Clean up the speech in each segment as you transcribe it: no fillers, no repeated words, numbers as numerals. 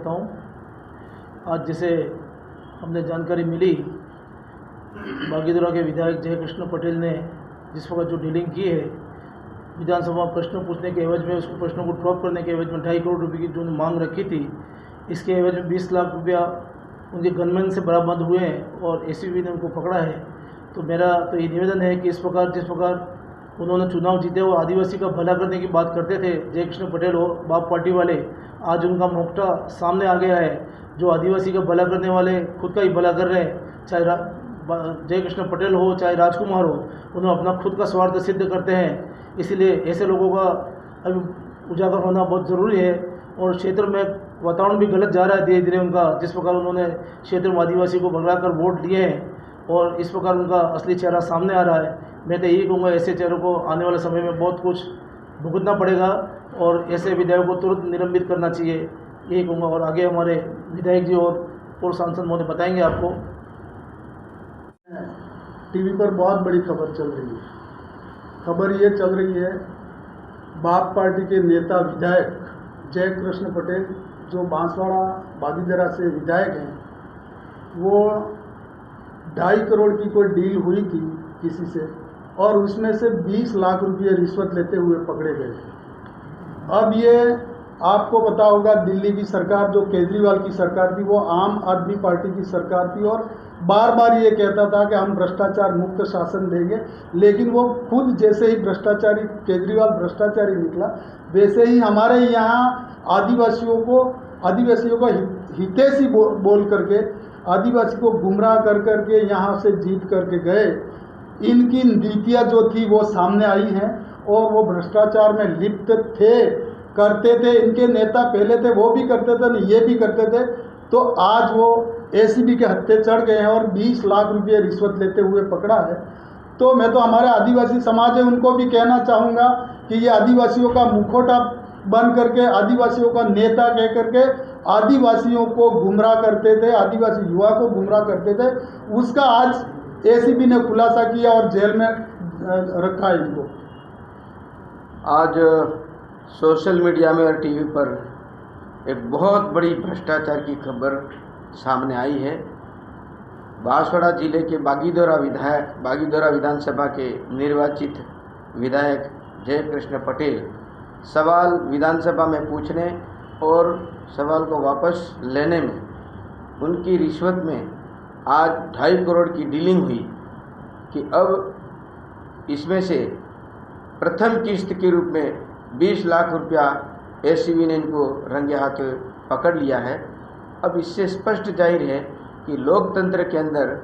करता हूँ। आज जैसे हमने जानकारी मिली, बागीदोरा के विधायक जयकृष्ण पटेल ने जिस वक्त जो डीलिंग की है, विधानसभा में प्रश्न पूछने के एवज में उसको प्रश्नों को ड्रॉप करने के एवज में 2.5 करोड़ रुपये की जो मांग रखी थी, इसके एवज में 20 लाख रुपया उनके गनमैन से बरामद हुए हैं और एसीबी ने उनको पकड़ा है। तो मेरा तो ये निवेदन है कि इस प्रकार जिस प्रकार उन्होंने चुनाव जीते वो आदिवासी का भला करने की बात करते थे जयकृष्ण पटेल और बाप पार्टी वाले, आज उनका मोक्टा सामने आ गया है। जो आदिवासी का भला करने वाले खुद का ही भला कर रहे हैं, चाहे जयकृष्ण पटेल हो चाहे राजकुमार हो, उन्हें अपना खुद का स्वार्थ सिद्ध करते हैं। इसलिए ऐसे लोगों का अभी उजागर होना बहुत ज़रूरी है। और क्षेत्र में वातावरण भी गलत जा रहा है धीरे धीरे उनका, जिस प्रकार उन्होंने क्षेत्र में आदिवासी को भगलाकर वोट दिए हैं और इस प्रकार उनका असली चेहरा सामने आ रहा है। मैं तो यही कहूँगा, ऐसे चेहरों को आने वाले समय में बहुत कुछ भुगतना पड़ेगा और ऐसे विधायकों को तुरंत निलंबित करना चाहिए, यही कहूँगा। और आगे हमारे विधायक जी और सांसद महोदय बताएंगे आपको। टीवी पर बहुत बड़ी खबर चल रही है। खबर ये चल रही है, बाप पार्टी के नेता विधायक जयकृष्ण पटेल जो बांसवाड़ा बागीदरा से विधायक हैं, वो 2.5 करोड़ की कोई डील हुई थी किसी से और उसमें से 20 लाख रुपये रिश्वत लेते हुए पकड़े गए। अब ये आपको पता होगा, दिल्ली की सरकार जो केजरीवाल की सरकार थी, वो आम आदमी पार्टी की सरकार थी और बार बार ये कहता था कि हम भ्रष्टाचार मुक्त शासन देंगे, लेकिन वो खुद जैसे ही भ्रष्टाचारी केजरीवाल भ्रष्टाचारी निकला, वैसे ही हमारे यहाँ आदिवासियों को हितैषी बोल करके आदिवासी को गुमराह कर करके यहाँ से जीत करके गए। इनकी नीतियाँ जो थी वो सामने आई हैं और वो भ्रष्टाचार में लिप्त करते थे। इनके नेता पहले थे, वो भी करते थे, ये भी करते थे। तो आज वो एसीबी के हत्थे चढ़ गए हैं और 20 लाख रुपये रिश्वत लेते हुए पकड़ा है। तो मैं तो हमारे आदिवासी समाज है उनको भी कहना चाहूँगा कि ये आदिवासियों का मुखौटा बन करके, आदिवासियों का नेता कह करके आदिवासियों को गुमराह करते थे, आदिवासी युवा को गुमराह करते थे, उसका आज एसीबी ने खुलासा किया और जेल में रखा इनको। आज सोशल मीडिया में और टीवी पर एक बहुत बड़ी भ्रष्टाचार की खबर सामने आई है। बांसवाड़ा जिले के बागीदोरा विधानसभा के निर्वाचित विधायक जयकृष्ण पटेल सवाल विधानसभा में पूछने और सवाल को वापस लेने में उनकी रिश्वत में आज 2.5 करोड़ की डीलिंग हुई कि अब इसमें से प्रथम किस्त के रूप में 20 लाख रुपया एसीबी ने इनको रंगे हाथ पकड़ लिया है। अब इससे स्पष्ट जाहिर है कि लोकतंत्र के अंदर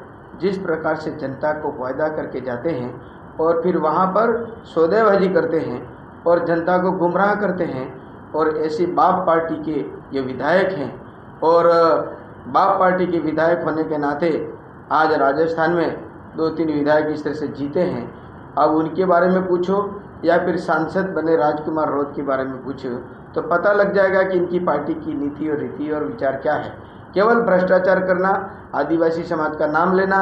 जिस प्रकार से जनता को वायदा करके जाते हैं और फिर वहाँ पर सौदेबाजी करते हैं और जनता को गुमराह करते हैं, और ऐसी बाप पार्टी के ये विधायक हैं और बाप पार्टी के विधायक होने के नाते आज राजस्थान में 2-3 विधायक इस तरह से जीते हैं। अब उनके बारे में पूछो या फिर सांसद बने राजकुमार रोध के बारे में पूछो तो पता लग जाएगा कि इनकी पार्टी की नीति और रीति और विचार क्या है। केवल भ्रष्टाचार करना, आदिवासी समाज का नाम लेना,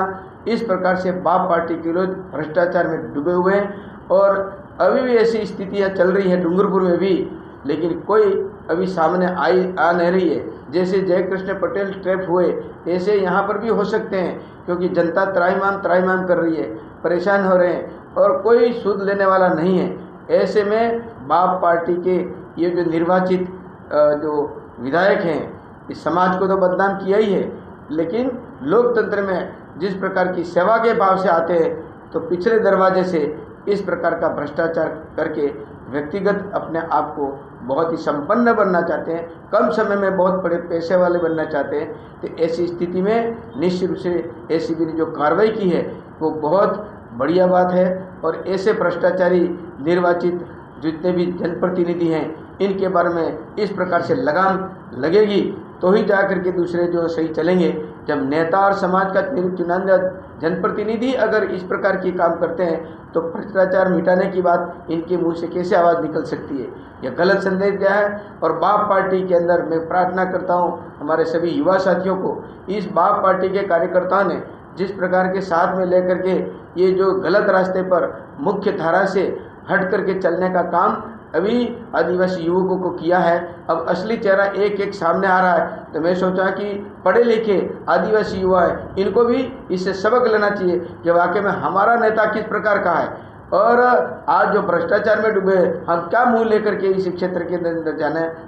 इस प्रकार से बाप पार्टी के लोग भ्रष्टाचार में डूबे हुए हैं और अभी भी ऐसी स्थितियाँ चल रही है डूंगरपुर में भी, लेकिन कोई अभी सामने आ नहीं रही है। जैसे जयकृष्ण पटेल ट्रैप हुए ऐसे यहाँ पर भी हो सकते हैं, क्योंकि जनता त्राहिमाम कर रही है, परेशान हो रहे हैं और कोई सूद लेने वाला नहीं है। ऐसे में बाप पार्टी के ये जो निर्वाचित जो विधायक हैं, इस समाज को तो बदनाम किया ही है, लेकिन लोकतंत्र में जिस प्रकार की सेवा के भाव से आते हैं तो पिछले दरवाजे से इस प्रकार का भ्रष्टाचार करके व्यक्तिगत अपने आप को बहुत ही संपन्न बनना चाहते हैं, कम समय में बहुत बड़े पैसे वाले बनना चाहते हैं। तो ऐसी स्थिति में निश्चित रूप से एसीबी ने जो कार्रवाई की है वो बहुत बढ़िया बात है। और ऐसे भ्रष्टाचारी निर्वाचित जितने भी जनप्रतिनिधि हैं, इनके बारे में इस प्रकार से लगाम लगेगी तो ही जाकर के दूसरे जो सही चलेंगे। जब नेता और समाज का चुनिंदा जनप्रतिनिधि अगर इस प्रकार की काम करते हैं तो भ्रष्टाचार मिटाने की बात इनके मुंह से कैसे आवाज़ निकल सकती है? यह गलत संदेश दिया है। और बाप पार्टी के अंदर मैं प्रार्थना करता हूं हमारे सभी युवा साथियों को, इस बाप पार्टी के कार्यकर्ताओं ने जिस प्रकार के साथ में लेकर के ये जो गलत रास्ते पर मुख्य धारा से हट करके चलने का काम अभी आदिवासी युवकों को किया है। अब असली चेहरा एक एक सामने आ रहा है, तो मैं सोचा कि पढ़े लिखे आदिवासी युवा हैं, इनको भी इससे सबक लेना चाहिए कि वाकई में हमारा नेता किस प्रकार का है, और आज जो भ्रष्टाचार में डूबे हम क्या मुंह लेकर के इस क्षेत्र के अंदर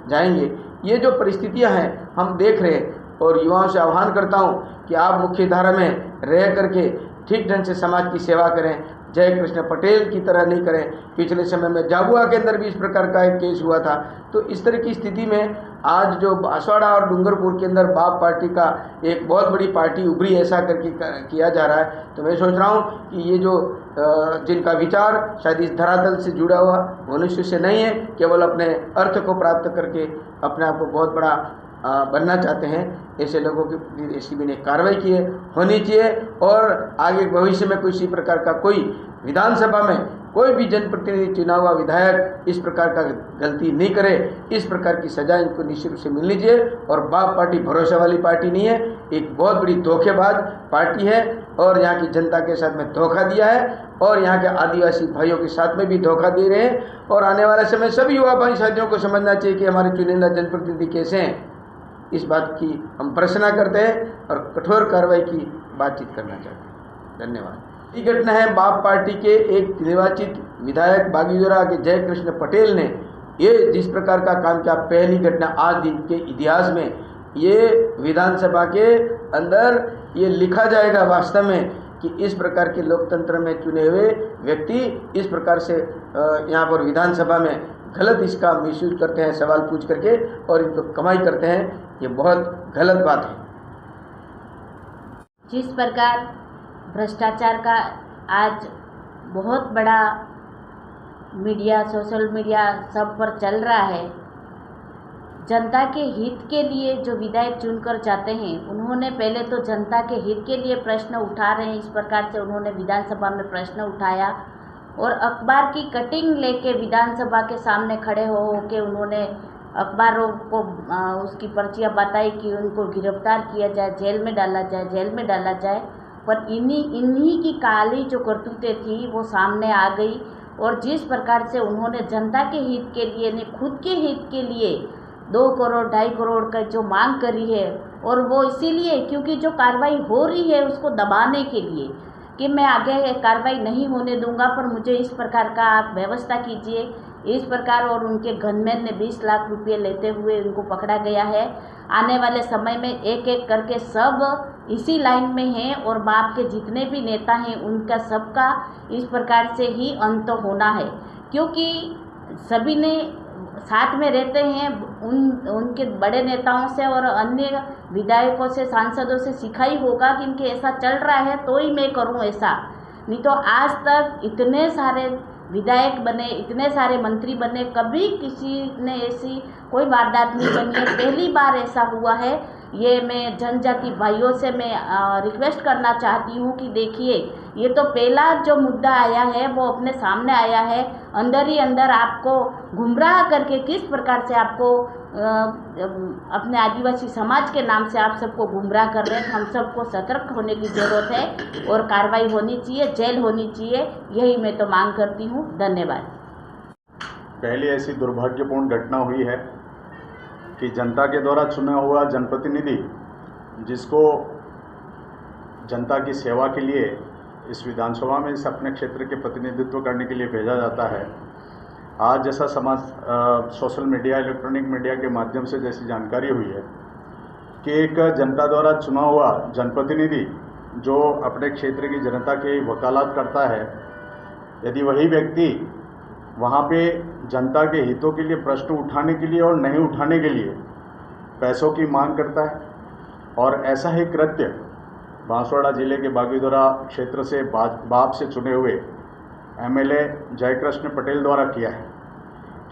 जाएंगे। ये जो परिस्थितियां हैं हम देख रहे हैं, और युवाओं से आह्वान करता हूं कि आप मुख्य धारा में रह करके ठीक ढंग से समाज की सेवा करें, जय कृष्ण पटेल की तरह नहीं करें। पिछले समय में झाबुआ के अंदर भी इस प्रकार का एक केस हुआ था। तो इस तरह की स्थिति में आज जो बांसवाड़ा और डूंगरपुर के अंदर बाप पार्टी का एक बहुत बड़ी पार्टी उभरी ऐसा करके किया जा रहा है, तो मैं सोच रहा हूँ कि ये जो जिनका विचार शायद इस धरातल से जुड़ा हुआ मनुष्य से नहीं है, केवल अपने अर्थ को प्राप्त करके अपने आप को बहुत बड़ा बनना चाहते हैं, ऐसे लोगों की ऐसी भी कार्रवाई की होनी चाहिए। और आगे भविष्य में किसी प्रकार का कोई विधानसभा में कोई भी जनप्रतिनिधि चुना हुआ विधायक इस प्रकार का गलती नहीं करे, इस प्रकार की सजा इनको निश्चित रूप से मिलनी चाहिए। और बाप पार्टी भरोसे वाली पार्टी नहीं है, एक बहुत बड़ी धोखेबाज पार्टी है, और यहाँ की जनता के साथ में धोखा दिया है, और यहाँ के आदिवासी भाइयों के साथ में भी धोखा दे रहे हैं। और आने वाले समय सभी युवा भाई साथियों को समझना चाहिए कि हमारे चुनिंदा जनप्रतिनिधि कैसे हैं, इस बात की हम प्रश्न करते हैं और कठोर कार्रवाई की बातचीत करना चाहते हैं। धन्यवाद। ये घटना है बाप पार्टी के एक निर्वाचित विधायक बागीदोरा के जय कृष्ण पटेल ने ये जिस प्रकार का काम किया, पहली घटना आज दिन के इतिहास में, ये विधानसभा के अंदर ये लिखा जाएगा वास्तव में कि इस प्रकार के लोकतंत्र में चुने हुए व्यक्ति इस प्रकार से यहाँ पर विधानसभा में गलत इसका मिसयूज करते हैं, सवाल पूछ करके, और इनको कमाई करते हैं। ये बहुत गलत बात है। जिस प्रकार भ्रष्टाचार का आज बहुत बड़ा मीडिया, सोशल मीडिया सब पर चल रहा है, जनता के हित के लिए जो विधायक चुनकर जाते हैं, उन्होंने पहले तो जनता के हित के लिए प्रश्न उठा रहे हैं। इस प्रकार से उन्होंने विधानसभा में प्रश्न उठाया और अखबार की कटिंग लेके विधानसभा के सामने खड़े हो के उन्होंने अखबारों को उसकी पर्चियाँ बताई कि उनको गिरफ्तार किया जाए, जेल में डाला जाए। पर इन्हीं की काली जो करतूतें थी वो सामने आ गई, और जिस प्रकार से उन्होंने जनता के हित के लिए नहीं, खुद के हित के लिए 2 करोड़ 2.5 करोड़ का जो मांग करी है, और वो इसीलिए क्योंकि जो कार्रवाई हो रही है उसको दबाने के लिए कि मैं आगे कार्रवाई नहीं होने दूंगा, पर मुझे इस प्रकार का आप व्यवस्था कीजिए, इस प्रकार। और उनके गनमैन ने 20 लाख रुपये लेते हुए उनको पकड़ा गया है। आने वाले समय में एक एक करके सब इसी लाइन में हैं, और बाप के जितने भी नेता हैं उनका सबका इस प्रकार से ही अंत होना है, क्योंकि सभी ने साथ में रहते हैं। उनके बड़े नेताओं से और अन्य विधायकों से, सांसदों से सीखा ही होगा कि इनके ऐसा चल रहा है तो ही मैं करूं ऐसा, नहीं तो आज तक इतने सारे विधायक बने, इतने सारे मंत्री बने, कभी किसी ने ऐसी कोई वारदात नहीं बनी है, पहली बार ऐसा हुआ है। ये मैं जनजाति भाइयों से मैं रिक्वेस्ट करना चाहती हूँ कि देखिए, ये तो पहला जो मुद्दा आया है वो अपने सामने आया है, अंदर ही अंदर आपको गुमराह करके किस प्रकार से आपको अपने आदिवासी समाज के नाम से आप सबको गुमराह कर रहे हैं। हम सबको सतर्क होने की ज़रूरत है और कार्रवाई होनी चाहिए, जेल होनी चाहिए, यही मैं तो मांग करती हूँ। धन्यवाद। पहली ऐसी दुर्भाग्यपूर्ण घटना हुई है कि जनता के द्वारा चुना हुआ जनप्रतिनिधि, जिसको जनता की सेवा के लिए इस विधानसभा में इस अपने क्षेत्र के प्रतिनिधित्व करने के लिए भेजा जाता है, आज जैसा समाज सोशल मीडिया, इलेक्ट्रॉनिक मीडिया के माध्यम से जैसी जानकारी हुई है कि एक जनता द्वारा चुना हुआ जनप्रतिनिधि जो अपने क्षेत्र की जनता की वकालत करता है, यदि वही व्यक्ति वहाँ पे जनता के हितों के लिए प्रश्न उठाने के लिए और नहीं उठाने के लिए पैसों की मांग करता है, और ऐसा ही कृत्य बांसवाड़ा जिले के बागीदोरा क्षेत्र से बाप से चुने हुए एमएलए जयकृष्ण पटेल द्वारा किया है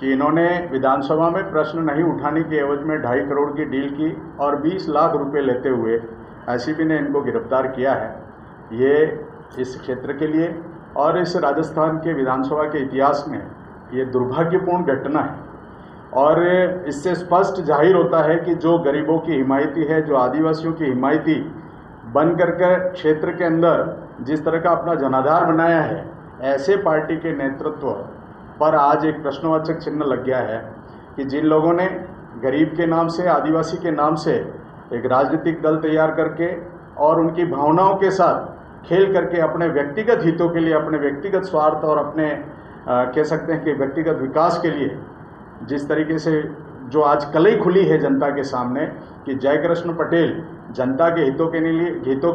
कि इन्होंने विधानसभा में प्रश्न नहीं उठाने के एवज में 2.5 करोड़ की डील की और 20 लाख रुपए लेते हुए एसीपी ने इनको गिरफ्तार किया है। ये इस क्षेत्र के लिए और इस राजस्थान के विधानसभा के इतिहास में ये दुर्भाग्यपूर्ण घटना है, और इससे स्पष्ट जाहिर होता है कि जो गरीबों की हिमायती है, जो आदिवासियों की हिमायती बन करके क्षेत्र के अंदर जिस तरह का अपना जनाधार बनाया है, ऐसे पार्टी के नेतृत्व पर आज एक प्रश्नवाचक चिन्ह लग गया है कि जिन लोगों ने गरीब के नाम से, आदिवासी के नाम से एक राजनीतिक दल तैयार करके और उनकी भावनाओं के साथ खेल करके अपने व्यक्तिगत हितों के लिए, अपने व्यक्तिगत स्वार्थ और अपने कह सकते हैं कि व्यक्तिगत विकास के लिए जिस तरीके से जो आज कलई खुली है जनता के सामने कि जयकृष्ण पटेल जनता के हितों के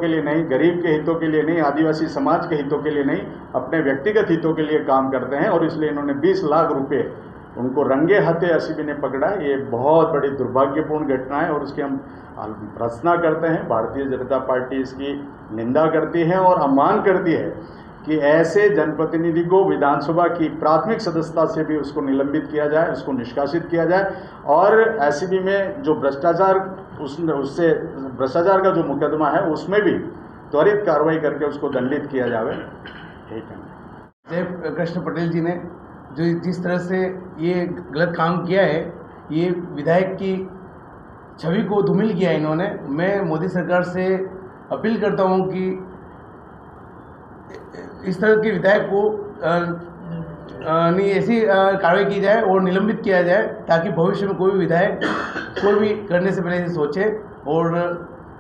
लिए नहीं, गरीब के हितों के लिए नहीं, आदिवासी समाज के हितों के लिए नहीं, अपने व्यक्तिगत हितों के लिए काम करते हैं और इसलिए इन्होंने 20 लाख रुपए उनको रंगे हाथे एसीबी ने पकड़ा। ये बहुत बड़ी दुर्भाग्यपूर्ण घटना है और उसकी हम भर्त्सना करते हैं। भारतीय जनता पार्टी इसकी निंदा करती है और अम्मान करती है कि ऐसे जनप्रतिनिधि को विधानसभा की प्राथमिक सदस्यता से भी उसको निलंबित किया जाए, उसको निष्कासित किया जाए और एसीबी में जो भ्रष्टाचार उससे भ्रष्टाचार का जो मुकदमा है उसमें भी त्वरित कार्रवाई करके उसको दंडित किया जाए। ठीक है। जयकृष्ण पटेल जी ने जो जिस तरह से ये गलत काम किया है, ये विधायक की छवि को धूमिल किया है इन्होंने। मैं मोदी सरकार से अपील करता हूँ कि इस तरह के विधायक को नहीं ऐसी कार्रवाई की जाए और निलंबित किया जाए ताकि भविष्य में कोई भी विधायक कोई भी करने से पहले सोचे और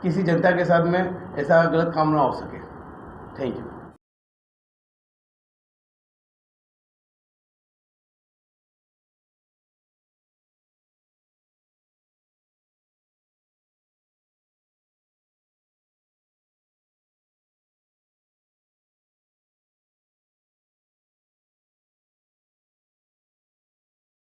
किसी जनता के साथ में ऐसा गलत काम ना हो सके। Thank you.